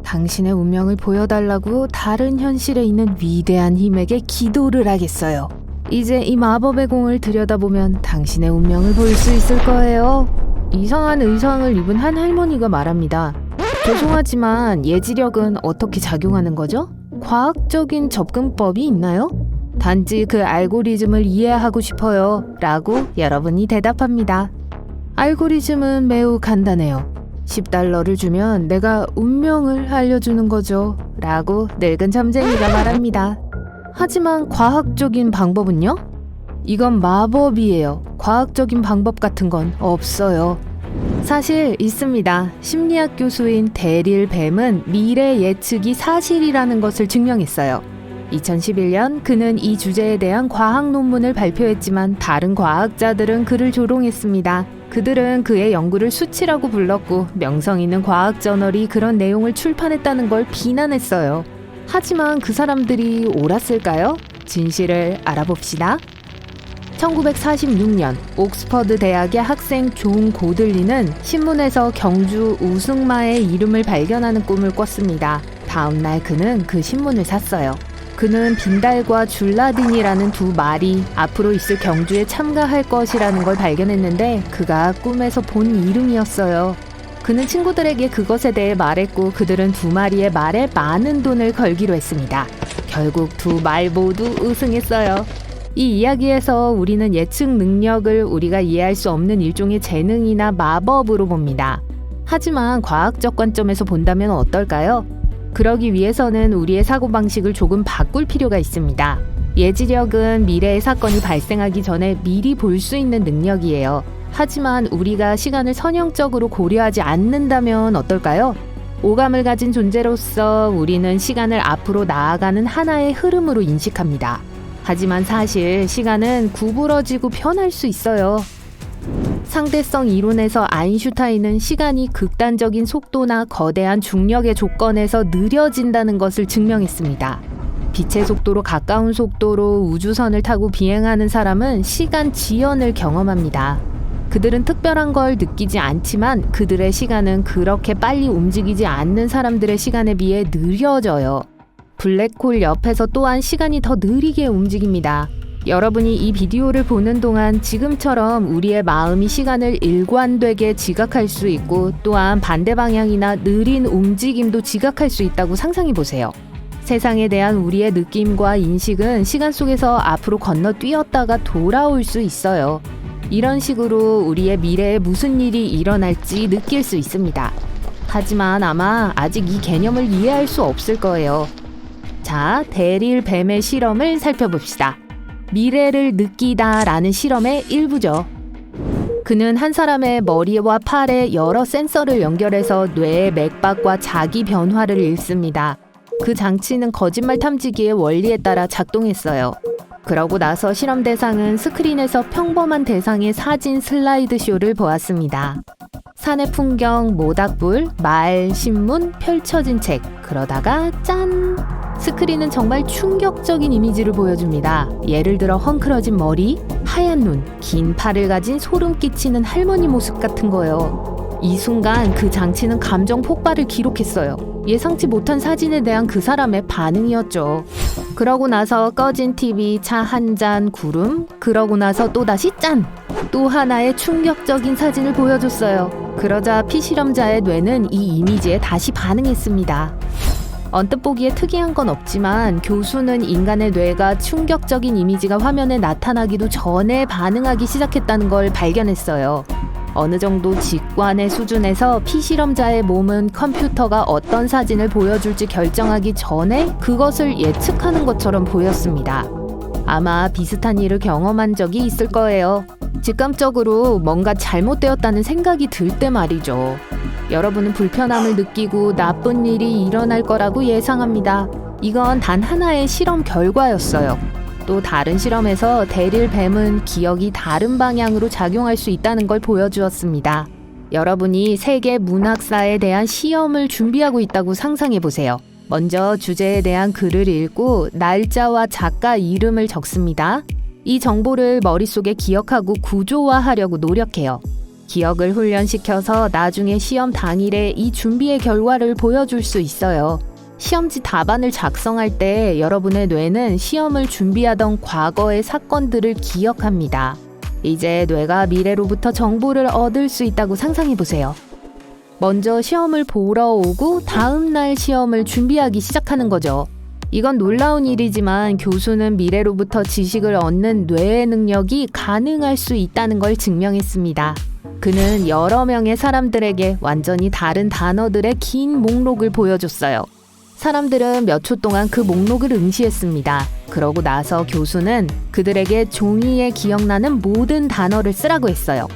당신의 운명을 보여달라고 다른 현실에 있는 위대한 힘에게 기도를 하겠어요. 이제 이 마법의 공을 들여다보면 당신의 운명을 볼 수 있을 거예요. 이상한 의상을 입은 한 할머니가 말합니다. 죄송하지만 예지력은 어떻게 작용하는 거죠? 과학적인 접근법이 있나요? 단지 그 알고리즘을 이해하고 싶어요. 라고 여러분이 대답합니다. 알고리즘은 매우 간단해요. 10달러를 주면 내가 운명을 알려주는 거죠. 라고 늙은 점쟁이가 말합니다. 하지만 과학적인 방법은요? 이건 마법이에요. 과학적인 방법 같은 건 없어요. 사실 있습니다. 심리학 교수인 데릴 뱀은 미래 예측이 사실이라는 것을 증명했어요. 2011년 그는 이 주제에 대한 과학 논문을 발표했지만 다른 과학자들은 그를 조롱했습니다. 그들은 그의 연구를 수치라고 불렀고 명성 있는 과학 저널이 그런 내용을 출판했다는 걸 비난했어요. 하지만 그 사람들이 옳았을까요? 진실을 알아봅시다. 1946년 옥스퍼드 대학의 학생 존 고들리는 신문에서 경주 우승마의 이름을 발견하는 꿈을 꿨습니다. 다음날 그는 그 신문을 샀어요. 그는 빈달과 줄라딘이라는 두 말이 앞으로 있을 경주에 참가할 것이라는 걸 발견했는데 그가 꿈에서 본 이름이었어요. 그는 친구들에게 그것에 대해 말했고 그들은 두 마리의 말에 많은 돈을 걸기로 했습니다. 결국 두 말 모두 우승했어요. 이 이야기에서 우리는 예측 능력을 우리가 이해할 수 없는 일종의 재능이나 마법으로 봅니다. 하지만 과학적 관점에서 본다면 어떨까요? 그러기 위해서는 우리의 사고방식을 조금 바꿀 필요가 있습니다. 예지력은 미래의 사건이 발생하기 전에 미리 볼 수 있는 능력이에요. 하지만 우리가 시간을 선형적으로 고려하지 않는다면 어떨까요? 오감을 가진 존재로서 우리는 시간을 앞으로 나아가는 하나의 흐름으로 인식합니다. 하지만 사실 시간은 구부러지고 변할 수 있어요. 상대성 이론에서 아인슈타인은 시간이 극단적인 속도나 거대한 중력의 조건에서 느려진다는 것을 증명했습니다. 빛의 속도로 가까운 속도로 우주선을 타고 비행하는 사람은 시간 지연을 경험합니다. 그들은 특별한 걸 느끼지 않지만 그들의 시간은 그렇게 빨리 움직이지 않는 사람들의 시간에 비해 느려져요. 블랙홀 옆에서 또한 시간이 더 느리게 움직입니다. 여러분이 이 비디오를 보는 동안 지금처럼 우리의 마음이 시간을 일관되게 지각할 수 있고 또한 반대 방향이나 느린 움직임도 지각할 수 있다고 상상해 보세요. 세상에 대한 우리의 느낌과 인식은 시간 속에서 앞으로 건너뛰었다가 돌아올 수 있어요. 이런 식으로 우리의 미래에 무슨 일이 일어날지 느낄 수 있습니다. 하지만 아마 아직 이 개념을 이해할 수 없을 거예요. 자, 데릴 뱀의 실험을 살펴봅시다. 미래를 느끼다 라는 실험의 일부죠. 그는 한 사람의 머리와 팔에 여러 센서를 연결해서 뇌의 맥박과 자기 변화를 읽습니다. 그 장치는 거짓말 탐지기의 원리에 따라 작동했어요. 그러고 나서 실험 대상은 스크린에서 평범한 대상의 사진 슬라이드 쇼를 보았습니다. 산의 풍경, 모닥불, 말, 신문, 펼쳐진 책. 그러다가 짠! 스크린은 정말 충격적인 이미지를 보여줍니다. 예를 들어 헝클어진 머리, 하얀 눈, 긴 팔을 가진 소름 끼치는 할머니 모습 같은 거요. 이 순간 그 장치는 감정 폭발을 기록했어요. 예상치 못한 사진에 대한 그 사람의 반응이었죠. 그러고 나서 꺼진 TV, 차 한 잔, 구름, 그러고 나서 또다시 짠! 또 하나의 충격적인 사진을 보여줬어요. 그러자 피실험자의 뇌는 이 이미지에 다시 반응했습니다. 언뜻 보기에 특이한 건 없지만 교수는 인간의 뇌가 충격적인 이미지가 화면에 나타나기도 전에 반응하기 시작했다는 걸 발견했어요. 어느 정도 직관의 수준에서 피실험자의 몸은 컴퓨터가 어떤 사진을 보여줄지 결정하기 전에 그것을 예측하는 것처럼 보였습니다. 아마 비슷한 일을 경험한 적이 있을 거예요. 직감적으로 뭔가 잘못되었다는 생각이 들 때 말이죠. 여러분은 불편함을 느끼고 나쁜 일이 일어날 거라고 예상합니다. 이건 단 하나의 실험 결과였어요. 또 다른 실험에서 데릴 뱀은 기억이 다른 방향으로 작용할 수 있다는 걸 보여주었습니다. 여러분이 세계 문학사에 대한 시험을 준비하고 있다고 상상해 보세요. 먼저 주제에 대한 글을 읽고 날짜와 작가 이름을 적습니다. 이 정보를 머릿속에 기억하고 구조화하려고 노력해요. 기억을 훈련시켜서 나중에 시험 당일에 이 준비의 결과를 보여줄 수 있어요. 시험지 답안을 작성할 때 여러분의 뇌는 시험을 준비하던 과거의 사건들을 기억합니다. 이제 뇌가 미래로부터 정보를 얻을 수 있다고 상상해 보세요. 먼저 시험을 보러 오고 다음 날 시험을 준비하기 시작하는 거죠. 이건 놀라운 일이지만 교수는 미래로부터 지식을 얻는 뇌의 능력이 가능할 수 있다는 걸 증명했습니다. 그는 여러 명의 사람들에게 완전히 다른 단어들의 긴 목록을 보여줬어요. 사람들은 몇 초 동안 그 목록을 응시했습니다. 그러고 나서 교수는 그들에게 종이에 기억나는 모든 단어를 쓰라고 했어요.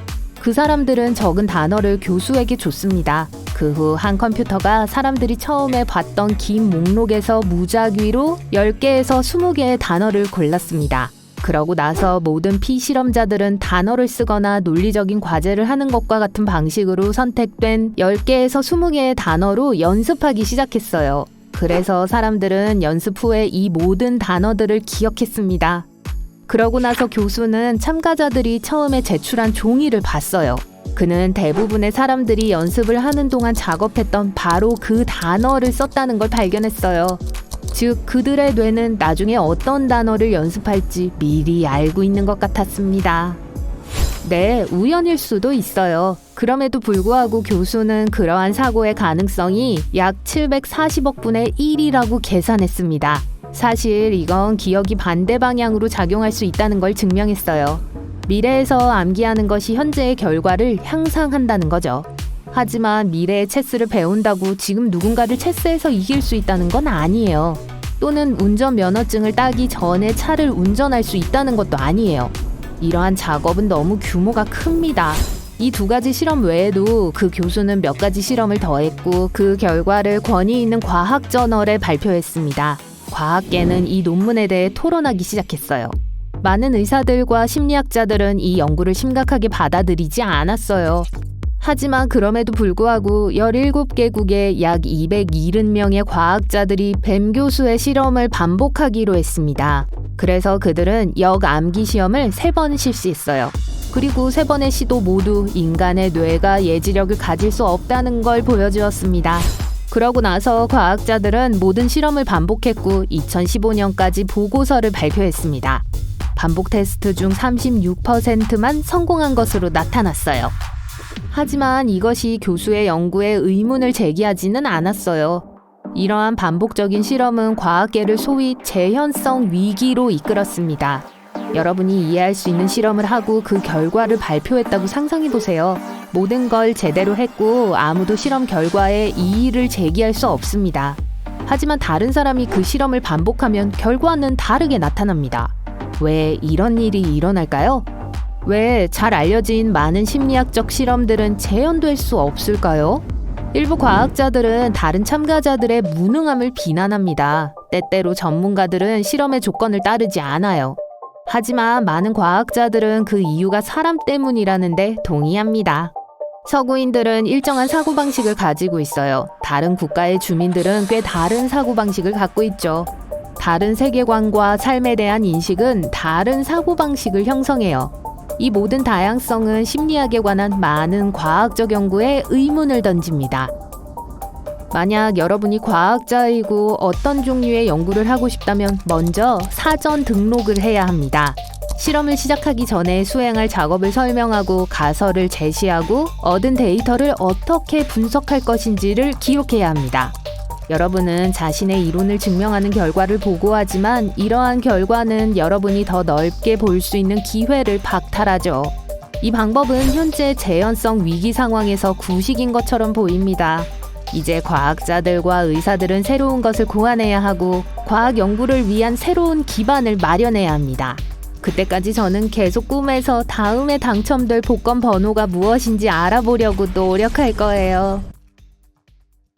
그 사람들은 적은 단어를 교수에게 줬습니다. 그 후 한 컴퓨터가 사람들이 처음에 봤던 긴 목록에서 무작위로 10개에서 20개의 단어를 골랐습니다. 그러고 나서 모든 피실험자들은 단어를 쓰거나 논리적인 과제를 하는 것과 같은 방식으로 선택된 10개에서 20개의 단어로 연습하기 시작했어요. 그래서 사람들은 연습 후에 이 모든 단어들을 기억했습니다. 그러고 나서 교수는 참가자들이 처음에 제출한 종이를 봤어요. 그는 대부분의 사람들이 연습을 하는 동안 작업했던 바로 그 단어를 썼다는 걸 발견했어요. 즉, 그들의 뇌는 나중에 어떤 단어를 연습할지 미리 알고 있는 것 같았습니다. 네, 우연일 수도 있어요. 그럼에도 불구하고 교수는 그러한 사고의 가능성이 약 740억 분의 1이라고 계산했습니다. 사실 이건 기억이 반대 방향으로 작용할 수 있다는 걸 증명했어요. 미래에서 암기하는 것이 현재의 결과를 향상한다는 거죠. 하지만 미래의 체스를 배운다고 지금 누군가를 체스에서 이길 수 있다는 건 아니에요. 또는 운전 면허증을 따기 전에 차를 운전할 수 있다는 것도 아니에요. 이러한 작업은 너무 규모가 큽니다. 이 두 가지 실험 외에도 그 교수는 몇 가지 실험을 더했고 그 결과를 권위 있는 과학 저널에 발표했습니다. 과학계는 이 논문에 대해 토론하기 시작했어요. 많은 의사들과 심리학자들은 이 연구를 심각하게 받아들이지 않았어요. 하지만 그럼에도 불구하고 17개국의 약 270명의 과학자들이 뱀 교수의 실험을 반복하기로 했습니다. 그래서 그들은 역암기 시험을 3번 실시했어요. 그리고 3번의 시도 모두 인간의 뇌가 예지력을 가질 수 없다는 걸 보여주었습니다. 그러고 나서 과학자들은 모든 실험을 반복했고 2015년까지 보고서를 발표했습니다. 반복 테스트 중 36%만 성공한 것으로 나타났어요. 하지만 이것이 교수의 연구에 의문을 제기하지는 않았어요. 이러한 반복적인 실험은 과학계를 소위 재현성 위기로 이끌었습니다. 여러분이 이해할 수 있는 실험을 하고 그 결과를 발표했다고 상상해보세요. 모든 걸 제대로 했고 아무도 실험 결과에 이의를 제기할 수 없습니다. 하지만 다른 사람이 그 실험을 반복하면 결과는 다르게 나타납니다. 왜 이런 일이 일어날까요? 왜 잘 알려진 많은 심리학적 실험들은 재현될 수 없을까요? 일부 과학자들은 다른 참가자들의 무능함을 비난합니다. 때때로 전문가들은 실험의 조건을 따르지 않아요. 하지만 많은 과학자들은 그 이유가 사람 때문이라는데 동의합니다. 서구인들은 일정한 사고방식을 가지고 있어요. 다른 국가의 주민들은 꽤 다른 사고방식을 갖고 있죠. 다른 세계관과 삶에 대한 인식은 다른 사고방식을 형성해요. 이 모든 다양성은 심리학에 관한 많은 과학적 연구에 의문을 던집니다. 만약 여러분이 과학자이고 어떤 종류의 연구를 하고 싶다면 먼저 사전 등록을 해야 합니다. 실험을 시작하기 전에 수행할 작업을 설명하고 가설을 제시하고 얻은 데이터를 어떻게 분석할 것인지를 기록해야 합니다. 여러분은 자신의 이론을 증명하는 결과를 보고하지만 이러한 결과는 여러분이 더 넓게 볼 수 있는 기회를 박탈하죠. 이 방법은 현재 재현성 위기 상황에서 구식인 것처럼 보입니다. 이제 과학자들과 의사들은 새로운 것을 고안해야 하고 과학 연구를 위한 새로운 기반을 마련해야 합니다. 그때까지 저는 계속 꿈에서 다음에 당첨될 복권 번호가 무엇인지 알아보려고 노력할 거예요.